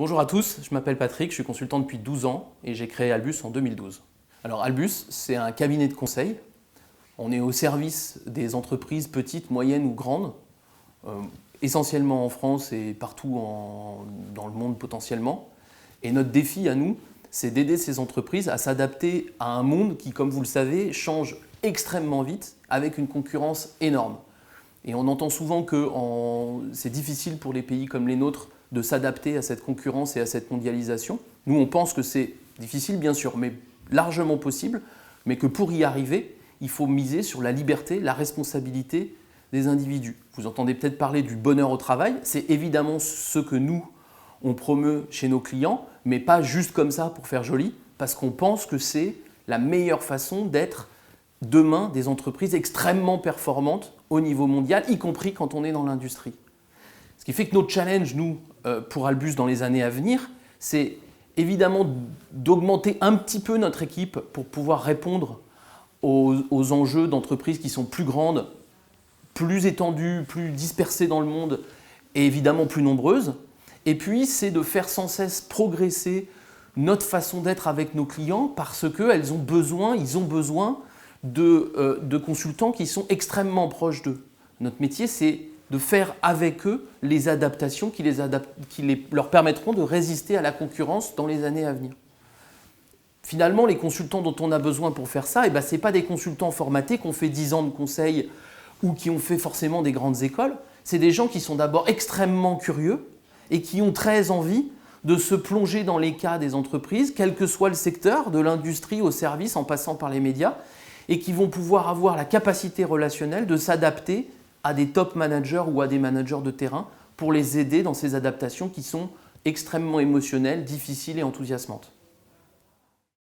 Bonjour à tous, je m'appelle Patrick, je suis consultant depuis 12 ans et j'ai créé Albus en 2012. Alors Albus, c'est un cabinet de conseil. On est au service des entreprises petites, moyennes ou grandes, essentiellement en France et partout dans le monde potentiellement. Et notre défi à nous, c'est d'aider ces entreprises à s'adapter à un monde qui, comme vous le savez, change extrêmement vite avec une concurrence énorme. Et on entend souvent que c'est difficile pour les pays comme les nôtres de s'adapter à cette concurrence et à cette mondialisation. Nous, on pense que c'est difficile, bien sûr, mais largement possible, mais que pour y arriver, il faut miser sur la liberté, la responsabilité des individus. Vous entendez peut-être parler du bonheur au travail, c'est évidemment ce que nous, on promeut chez nos clients, mais pas juste comme ça pour faire joli, parce qu'on pense que c'est la meilleure façon d'être demain des entreprises extrêmement performantes au niveau mondial, y compris quand on est dans l'industrie. Ce qui fait que notre challenge, nous, pour Albus dans les années à venir, c'est évidemment d'augmenter un petit peu notre équipe pour pouvoir répondre aux enjeux d'entreprises qui sont plus grandes, plus étendues, plus dispersées dans le monde et évidemment plus nombreuses. Et puis, c'est de faire sans cesse progresser notre façon d'être avec nos clients parce qu'ils ont besoin de consultants qui sont extrêmement proches d'eux. Notre métier, c'est de faire avec eux les adaptations qui leur permettront de résister à la concurrence dans les années à venir. Finalement, les consultants dont on a besoin pour faire ça, ce n'est pas des consultants formatés qui ont fait 10 ans de conseil ou qui ont fait forcément des grandes écoles. C'est des gens qui sont d'abord extrêmement curieux et qui ont très envie de se plonger dans les cas des entreprises, quel que soit le secteur, de l'industrie au service en passant par les médias, et qui vont pouvoir avoir la capacité relationnelle de s'adapter à des top managers ou à des managers de terrain pour les aider dans ces adaptations qui sont extrêmement émotionnelles, difficiles et enthousiasmantes.